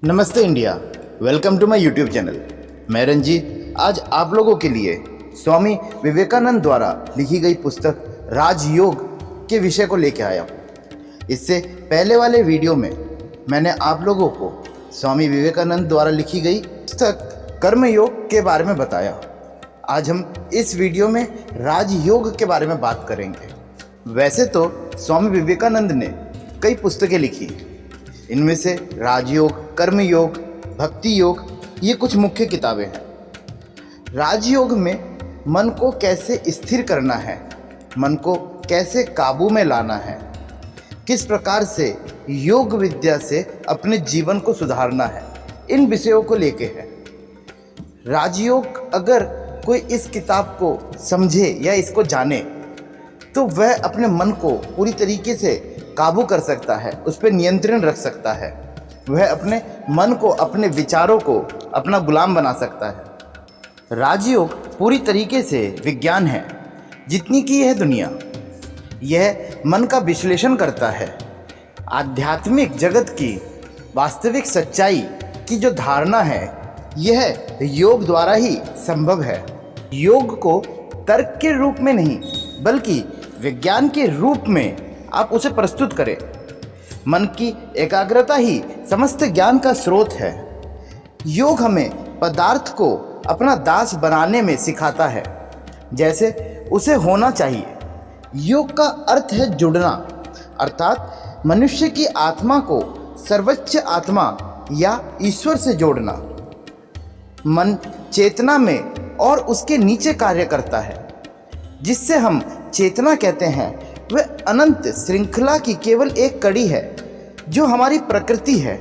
नमस्ते India, welcome to my YouTube channel. मैं रंजीत आज आप लोगों के लिए स्वामी विवेकानंद द्वारा लिखी गई पुस्तक राजयोग के विषय को लेकर आया हूँ। इससे पहले वाले वीडियो में मैंने आप लोगों को स्वामी विवेकानंद द्वारा लिखी गई पुस्तक कर्मयोग के बारे में बताया। आज हम इस वीडियो में राजयोग के बारे में बात करेंगे। वैसे तो स्वामी विवेकानंद ने कई पुस्तकें लिखी, इनमें से राजयोग, कर्मयोग, भक्ति योग ये कुछ मुख्य किताबें हैं। राजयोग में मन को कैसे स्थिर करना है, मन को कैसे काबू में लाना है, किस प्रकार से योग विद्या से अपने जीवन को सुधारना है, इन विषयों को लेके है। राजयोग अगर कोई इस किताब को समझे या इसको जाने तो वह अपने मन को पूरी तरीके से काबू कर सकता है, उस पर नियंत्रण रख सकता है। वह अपने मन को, अपने विचारों को अपना गुलाम बना सकता है। राजयोग पूरी तरीके से विज्ञान है, जितनी की यह दुनिया। यह मन का विश्लेषण करता है। आध्यात्मिक जगत की वास्तविक सच्चाई की जो धारणा है, यह योग द्वारा ही संभव है। योग को तर्क के रूप में नहीं बल्कि विज्ञान के रूप में आप उसे प्रस्तुत करें। मन की एकाग्रता ही समस्त ज्ञान का स्रोत है। योग हमें पदार्थ को अपना दास बनाने में सिखाता है, जैसे उसे होना चाहिए। योग का अर्थ है जुड़ना, अर्थात मनुष्य की आत्मा को सर्वोच्च आत्मा या ईश्वर से जोड़ना। मन चेतना में और उसके नीचे कार्य करता है, जिससे हम चेतना कहते हैं। वह अनंत श्रृंखला की केवल एक कड़ी है जो हमारी प्रकृति है।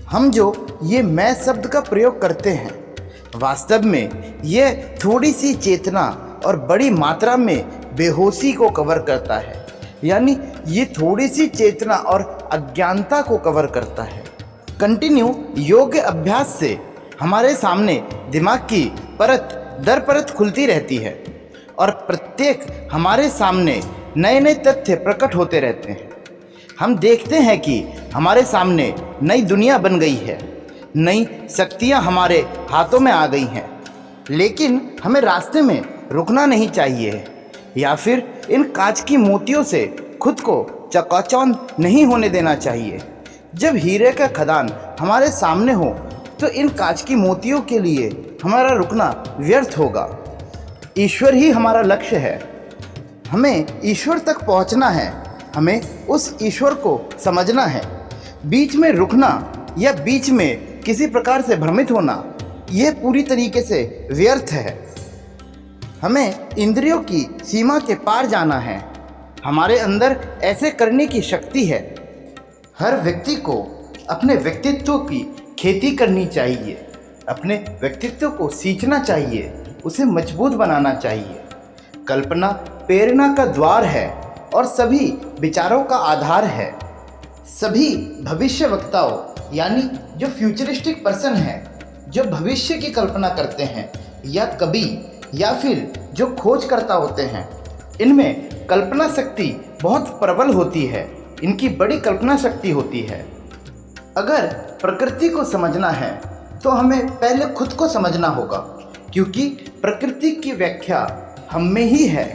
हम जो ये मैं शब्द का प्रयोग करते हैं, वास्तव में यह थोड़ी सी चेतना और बड़ी मात्रा में बेहोशी को कवर करता है। यानी ये थोड़ी सी चेतना और अज्ञानता को कवर करता है। कंटिन्यू योग अभ्यास से हमारे सामने दिमाग की परत दर परत खुलती रहती है और प्रत्येक हमारे सामने नए नए तथ्य प्रकट होते रहते हैं। हम देखते हैं कि हमारे सामने नई दुनिया बन गई है, नई शक्तियां हमारे हाथों में आ गई हैं। लेकिन हमें रास्ते में रुकना नहीं चाहिए या फिर इन कांच की मोतियों से खुद को चकाचौंध नहीं होने देना चाहिए। जब हीरे का खदान हमारे सामने हो तो इन कांच की मोतियों के लिए हमारा रुकना व्यर्थ होगा। ईश्वर ही हमारा लक्ष्य है। हमें ईश्वर तक पहुंचना है, हमें उस ईश्वर को समझना है। बीच में रुकना या बीच में किसी प्रकार से भ्रमित होना, यह पूरी तरीके से व्यर्थ है। हमें इंद्रियों की सीमा के पार जाना है। हमारे अंदर ऐसे करने की शक्ति है। हर व्यक्ति को अपने व्यक्तित्व की खेती करनी चाहिए, अपने व्यक्तित्व को सींचना चाहिए, उसे मजबूत बनाना चाहिए। कल्पना प्रेरणा का द्वार है और सभी विचारों का आधार है। सभी भविष्य वक्ताओं यानी जो फ्यूचरिस्टिक पर्सन है, जो भविष्य की कल्पना करते हैं, या कवि या फिर जो खोजकर्ता होते हैं, इनमें कल्पना शक्ति बहुत प्रबल होती है। इनकी बड़ी कल्पना शक्ति होती है। अगर प्रकृति को समझना है तो हमें पहले खुद को समझना होगा, क्योंकि प्रकृति की व्याख्या हम में ही है।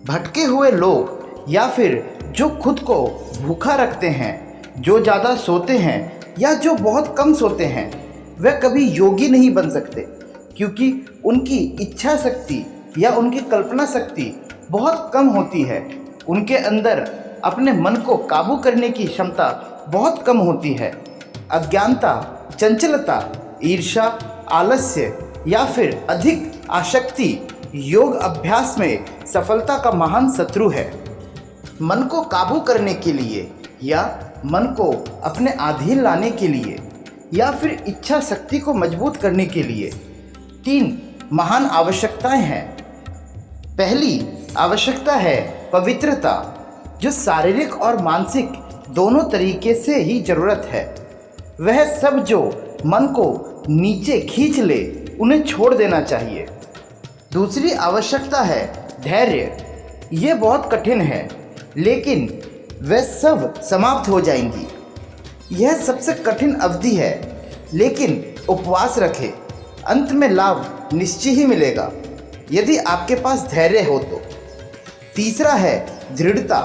भटके हुए लोग या फिर जो खुद को भूखा रखते हैं, जो ज़्यादा सोते हैं या जो बहुत कम सोते हैं, वे कभी योगी नहीं बन सकते, क्योंकि उनकी इच्छा शक्ति या उनकी कल्पना शक्ति बहुत कम होती है। उनके अंदर अपने मन को काबू करने की क्षमता बहुत कम होती है। अज्ञानता, चंचलता, ईर्ष्या, आलस्य या फिर अधिक आसक्ति योग अभ्यास में सफलता का महान शत्रु है। मन को काबू करने के लिए या मन को अपने अधीन लाने के लिए या फिर इच्छा शक्ति को मजबूत करने के लिए 3 महान आवश्यकताएं हैं। पहली आवश्यकता है पवित्रता, जो शारीरिक और मानसिक दोनों तरीके से ही जरूरत है। वह सब जो मन को नीचे खींच ले, उन्हें छोड़ देना चाहिए। दूसरी आवश्यकता है धैर्य। ये बहुत कठिन है, लेकिन वह सब समाप्त हो जाएंगी। यह सबसे कठिन अवधि है, लेकिन उपवास रखें, अंत में लाभ निश्चय ही मिलेगा यदि आपके पास धैर्य हो तो। तीसरा है दृढ़ता।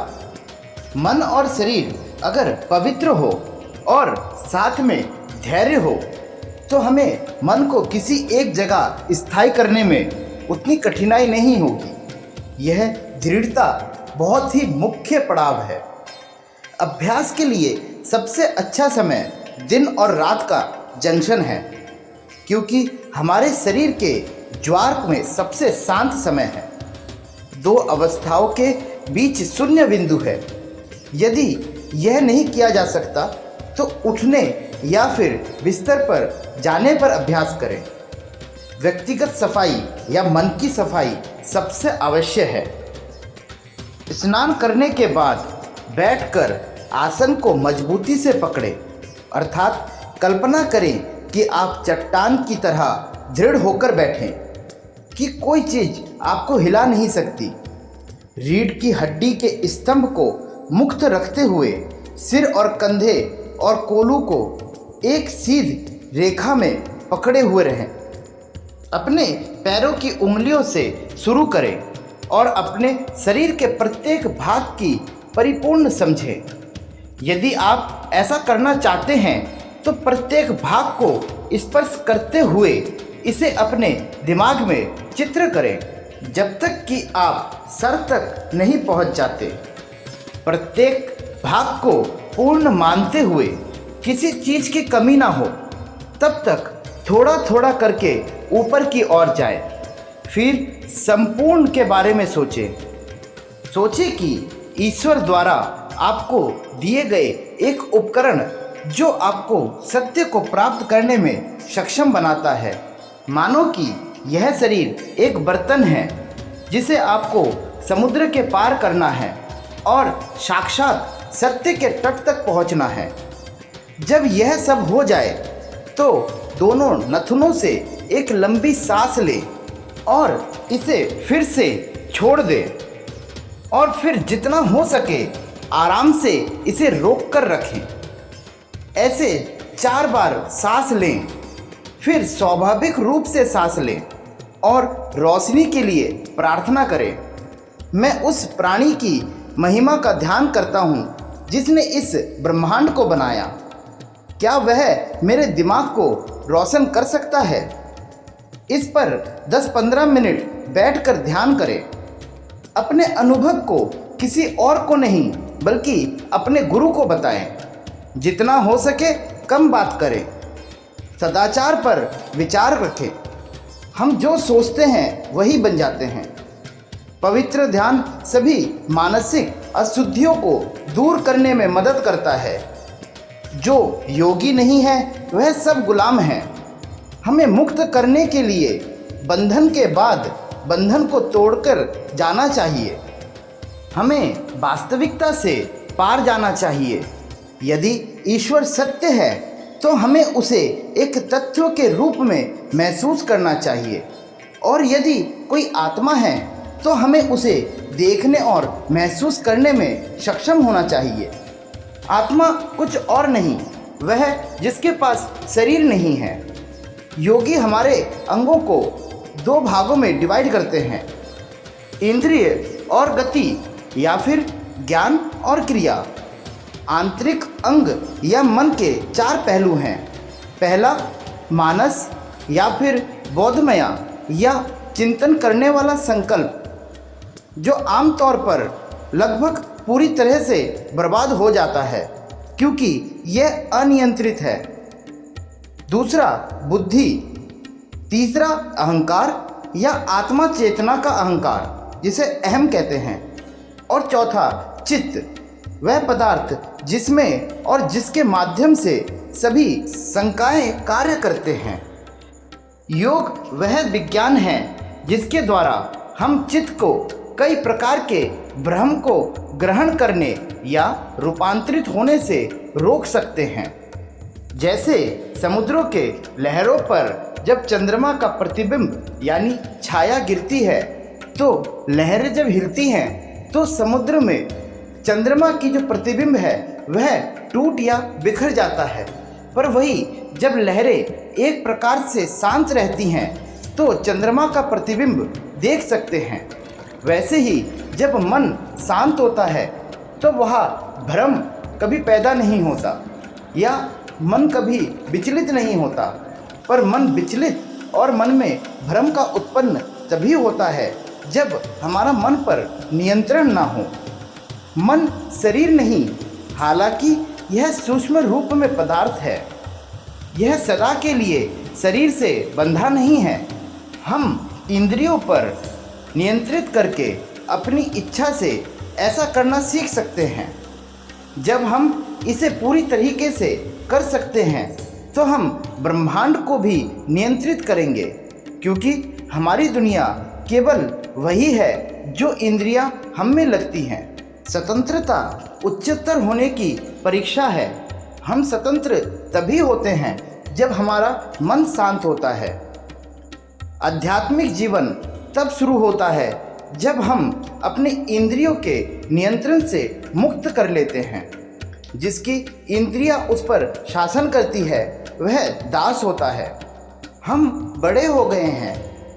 मन और शरीर अगर पवित्र हो और साथ में धैर्य हो तो हमें मन को किसी एक जगह स्थायी करने में उतनी कठिनाई नहीं होगी। यह दृढ़ता बहुत ही मुख्य पड़ाव है। अभ्यास के लिए सबसे अच्छा समय दिन और रात का जंक्शन है, क्योंकि हमारे शरीर के ज्वार में सबसे शांत समय है। दो अवस्थाओं के बीच शून्य बिंदु है। यदि यह नहीं किया जा सकता तो उठने या फिर बिस्तर पर जाने पर अभ्यास करें। व्यक्तिगत सफाई या मन की सफाई सबसे आवश्यक है। स्नान करने के बाद बैठकर आसन को मजबूती से पकड़ें, अर्थात कल्पना करें कि आप चट्टान की तरह दृढ़ होकर बैठें कि कोई चीज़ आपको हिला नहीं सकती। रीढ़ की हड्डी के स्तंभ को मुक्त रखते हुए सिर और कंधे और कोलू को एक सीधी रेखा में पकड़े हुए रहें। अपने पैरों की उंगलियों से शुरू करें और अपने शरीर के प्रत्येक भाग की परिपूर्ण समझें। यदि आप ऐसा करना चाहते हैं तो प्रत्येक भाग को स्पर्श करते हुए इसे अपने दिमाग में चित्र करें जब तक कि आप सर तक नहीं पहुंच जाते। प्रत्येक भाग को पूर्ण मानते हुए किसी चीज़ की कमी ना हो तब तक थोड़ा थोड़ा करके ऊपर की ओर जाए। फिर संपूर्ण के बारे में सोचें कि ईश्वर द्वारा आपको दिए गए एक उपकरण जो आपको सत्य को प्राप्त करने में सक्षम बनाता है। मानो कि यह शरीर एक बर्तन है जिसे आपको समुद्र के पार करना है और साक्षात सत्य के तट तक पहुंचना है। जब यह सब हो जाए तो दोनों नथुनों से एक लंबी सांस लें और इसे फिर से छोड़ दें और फिर जितना हो सके आराम से इसे रोक कर रखें। ऐसे 4 बार सांस लें, फिर स्वाभाविक रूप से सांस लें और रोशनी के लिए प्रार्थना करें। मैं उस प्राणी की महिमा का ध्यान करता हूँ जिसने इस ब्रह्मांड को बनाया। क्या वह मेरे दिमाग को रोशन कर सकता है? इस पर 10-15 मिनट बैठकर ध्यान करें। अपने अनुभव को किसी और को नहीं बल्कि अपने गुरु को बताएं। जितना हो सके कम बात करें। सदाचार पर विचार रखें। हम जो सोचते हैं वही बन जाते हैं। पवित्र ध्यान सभी मानसिक अशुद्धियों को दूर करने में मदद करता है। जो योगी नहीं है वह सब गुलाम हैं। हमें मुक्त करने के लिए बंधन के बाद बंधन को तोड़कर जाना चाहिए। हमें वास्तविकता से पार जाना चाहिए। यदि ईश्वर सत्य है तो हमें उसे एक तथ्य के रूप में महसूस करना चाहिए, और यदि कोई आत्मा है तो हमें उसे देखने और महसूस करने में सक्षम होना चाहिए। आत्मा कुछ और नहीं, वह जिसके पास शरीर नहीं है। योगी हमारे अंगों को 2 भागों में डिवाइड करते हैं, इंद्रिय और गति या फिर ज्ञान और क्रिया। आंतरिक अंग या मन के 4 पहलू हैं। पहला मानस या फिर बोधमया या चिंतन करने वाला संकल्प, जो आमतौर पर लगभग पूरी तरह से बर्बाद हो जाता है क्योंकि यह अनियंत्रित है। दूसरा बुद्धि, तीसरा अहंकार या आत्मा चेतना का अहंकार जिसे अहम कहते हैं, और चौथा चित्त, वह पदार्थ जिसमें और जिसके माध्यम से सभी संकाय कार्य करते हैं। योग वह विज्ञान है जिसके द्वारा हम चित्त को कई प्रकार के भ्रम को ग्रहण करने या रूपांतरित होने से रोक सकते हैं। जैसे समुद्रों के लहरों पर जब चंद्रमा का प्रतिबिंब यानी छाया गिरती है तो लहरें जब हिलती हैं तो समुद्र में चंद्रमा की जो प्रतिबिंब है वह टूट या बिखर जाता है। पर वही जब लहरें एक प्रकार से शांत रहती हैं तो चंद्रमा का प्रतिबिंब देख सकते हैं। वैसे ही जब मन शांत होता है तो वह भ्रम कभी पैदा नहीं होता या मन कभी विचलित नहीं होता। पर मन विचलित और मन में भ्रम का उत्पन्न तभी होता है जब हमारा मन पर नियंत्रण ना हो। मन शरीर नहीं, हालांकि यह सूक्ष्म रूप में पदार्थ है। यह सदा के लिए शरीर से बंधा नहीं है। हम इंद्रियों पर नियंत्रित करके अपनी इच्छा से ऐसा करना सीख सकते हैं। जब हम इसे पूरी तरीके से कर सकते हैं तो हम ब्रह्मांड को भी नियंत्रित करेंगे, क्योंकि हमारी दुनिया केवल वही है जो इंद्रियां हम में लगती हैं। स्वतंत्रता उच्चतर होने की परीक्षा है। हम स्वतंत्र तभी होते हैं जब हमारा मन शांत होता है। आध्यात्मिक जीवन तब शुरू होता है जब हम अपने इंद्रियों के नियंत्रण से मुक्त कर लेते हैं। जिसकी इंद्रियां उस पर शासन करती है वह दास होता है। हम बड़े हो गए हैं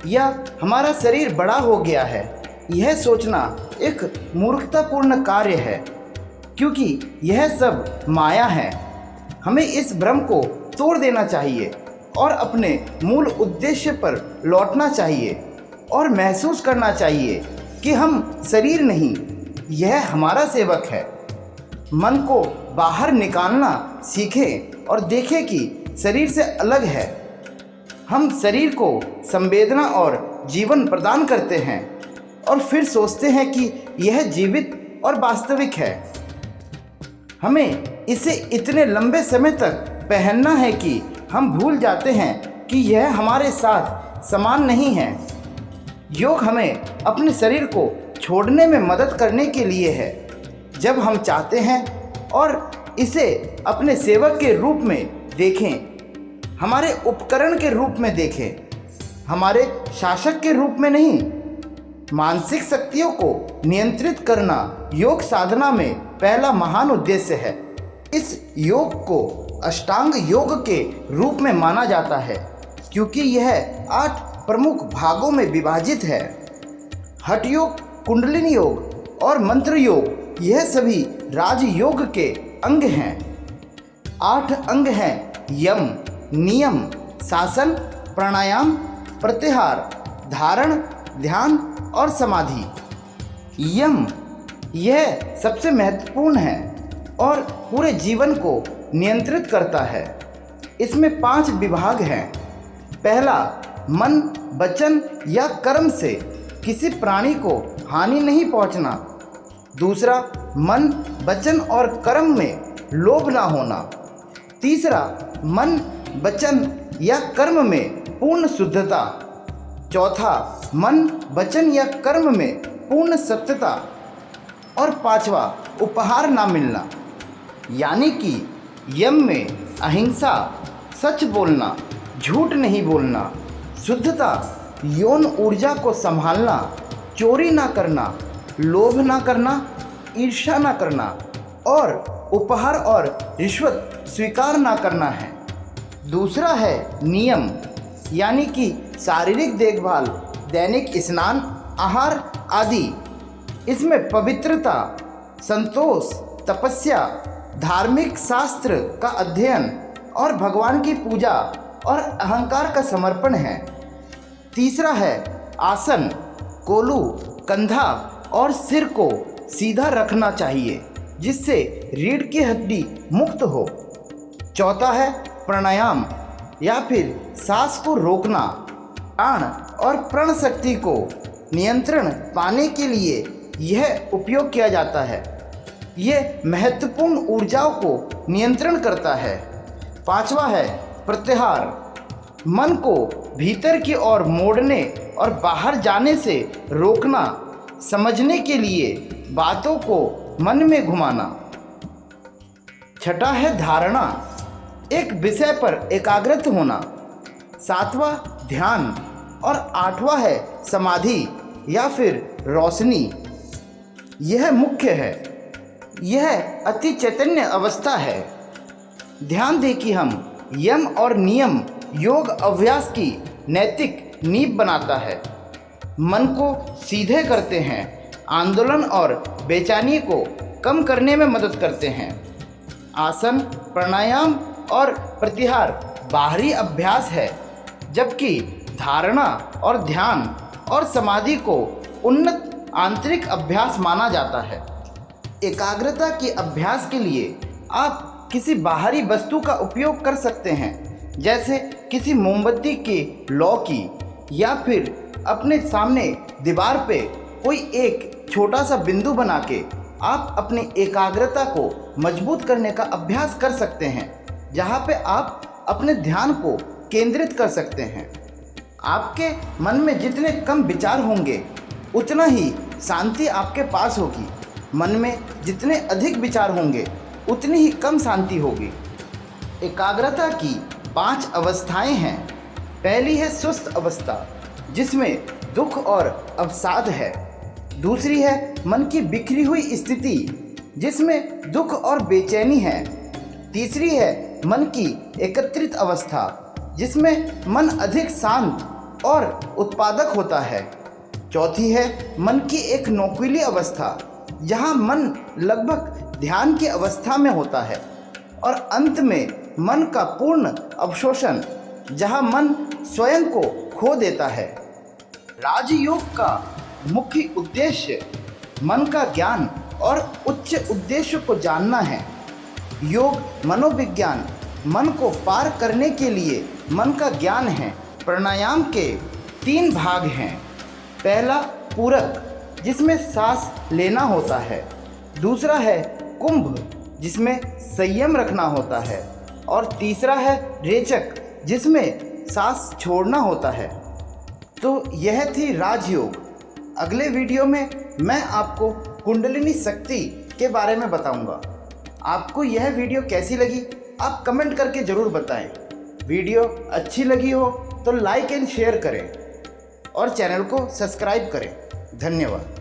या हमारा शरीर बड़ा हो गया है, यह सोचना एक मूर्खतापूर्ण कार्य है, क्योंकि यह सब माया है। हमें इस भ्रम को तोड़ देना चाहिए और अपने मूल उद्देश्य पर लौटना चाहिए और महसूस करना चाहिए कि हम शरीर नहीं, यह हमारा सेवक है। मन को बाहर निकालना सीखें और देखें कि शरीर से अलग है। हम शरीर को संवेदना और जीवन प्रदान करते हैं और फिर सोचते हैं कि यह जीवित और वास्तविक है। हमें इसे इतने लंबे समय तक पहनना है कि हम भूल जाते हैं कि यह हमारे साथ समान नहीं है। योग हमें अपने शरीर को छोड़ने में मदद करने के लिए है। जब हम चाहते हैं और इसे अपने सेवक के रूप में देखें, हमारे उपकरण के रूप में देखें, हमारे शासक के रूप में नहीं। मानसिक शक्तियों को नियंत्रित करना योग साधना में पहला महान उद्देश्य है। इस योग को अष्टांग योग के रूप में माना जाता है, क्योंकि यह 8 प्रमुख भागों में विभाजित है। हठ योग, कुंडलिनी योग और मंत्र योग, यह सभी राजयोग के अंग हैं। 8 अंग हैं: यम, नियम, शासन, प्राणायाम, प्रत्याहार, धारण, ध्यान और समाधि। यम यह सबसे महत्वपूर्ण है और पूरे जीवन को नियंत्रित करता है। इसमें 5 विभाग हैं। पहला, मन, वचन या कर्म से किसी प्राणी को हानि नहीं पहुंचना। दूसरा, मन, वचन और कर्म में लोभ ना होना। तीसरा, मन, वचन या कर्म में पूर्ण शुद्धता। चौथा, मन, वचन या कर्म में पूर्ण सत्यता। और पांचवा, उपहार ना मिलना, यानी कि यम में अहिंसा, सच बोलना, झूठ नहीं बोलना, शुद्धता, यौन ऊर्जा को संभालना, चोरी ना करना, लोभ ना करना, ईर्ष्या ना करना और उपहार और रिश्वत स्वीकार ना करना है। दूसरा है नियम, यानी कि शारीरिक देखभाल, दैनिक स्नान, आहार आदि। इसमें पवित्रता, संतोष, तपस्या, धार्मिक शास्त्र का अध्ययन और भगवान की पूजा और अहंकार का समर्पण है। तीसरा है आसन, कोलू, कंधा और सिर को सीधा रखना चाहिए, जिससे रीढ़ की हड्डी मुक्त हो। चौथा है प्राणायाम या फिर सांस को रोकना। प्राण और प्राण शक्ति को नियंत्रण पाने के लिए यह उपयोग किया जाता है। यह महत्वपूर्ण ऊर्जाओं को नियंत्रण करता है। पांचवा है प्रत्याहार, मन को भीतर की ओर मोड़ने और बाहर जाने से रोकना, समझने के लिए बातों को मन में घुमाना। छठा है धारणा, एक विषय पर एकाग्रत होना। सातवां ध्यान और आठवां है समाधि या फिर रोशनी। यह मुख्य है। यह अति चैतन्य अवस्था है। ध्यान दें कि हम यम और नियम योग अभ्यास की नैतिक नींव बनाता है, मन को सीधे करते हैं, आंदोलन और बेचैनी को कम करने में मदद करते हैं। आसन, प्राणायाम और प्रत्याहार बाहरी अभ्यास है, जबकि धारणा और ध्यान और समाधि को उन्नत आंतरिक अभ्यास माना जाता है। एकाग्रता के अभ्यास के लिए आप किसी बाहरी वस्तु का उपयोग कर सकते हैं, जैसे किसी मोमबत्ती के लौ की, या फिर अपने सामने दीवार पे कोई एक छोटा सा बिंदु बना के आप अपनी एकाग्रता को मजबूत करने का अभ्यास कर सकते हैं, जहाँ पे आप अपने ध्यान को केंद्रित कर सकते हैं। आपके मन में जितने कम विचार होंगे उतना ही शांति आपके पास होगी। मन में जितने अधिक विचार होंगे उतनी ही कम शांति होगी। एकाग्रता की 5 अवस्थाएं हैं। पहली है सुस्त अवस्था, जिसमें दुख और अवसाद है। दूसरी है मन की बिखरी हुई स्थिति, जिसमें दुख और बेचैनी है। तीसरी है मन की एकत्रित अवस्था, जिसमें मन अधिक शांत और उत्पादक होता है। चौथी है मन की एक नौकीली अवस्था, जहाँ मन लगभग ध्यान की अवस्था में होता है। और अंत में मन का पूर्ण अवशोषण, जहाँ मन स्वयं को खो देता है। राजयोग का मुख्य उद्देश्य मन का ज्ञान और उच्च उद्देश्य को जानना है। योग मनोविज्ञान मन को पार करने के लिए मन का ज्ञान है। प्राणायाम के 3 भाग हैं। पहला पूरक, जिसमें सांस लेना होता है। दूसरा है कुंभ, जिसमें संयम रखना होता है। और तीसरा है रेचक, जिसमें सांस छोड़ना होता है। तो यह थी राजयोग। अगले वीडियो में मैं आपको कुंडलिनी शक्ति के बारे में बताऊंगा। आपको यह वीडियो कैसी लगी आप कमेंट करके ज़रूर बताएं। वीडियो अच्छी लगी हो तो लाइक एंड शेयर करें और चैनल को सब्सक्राइब करें। धन्यवाद।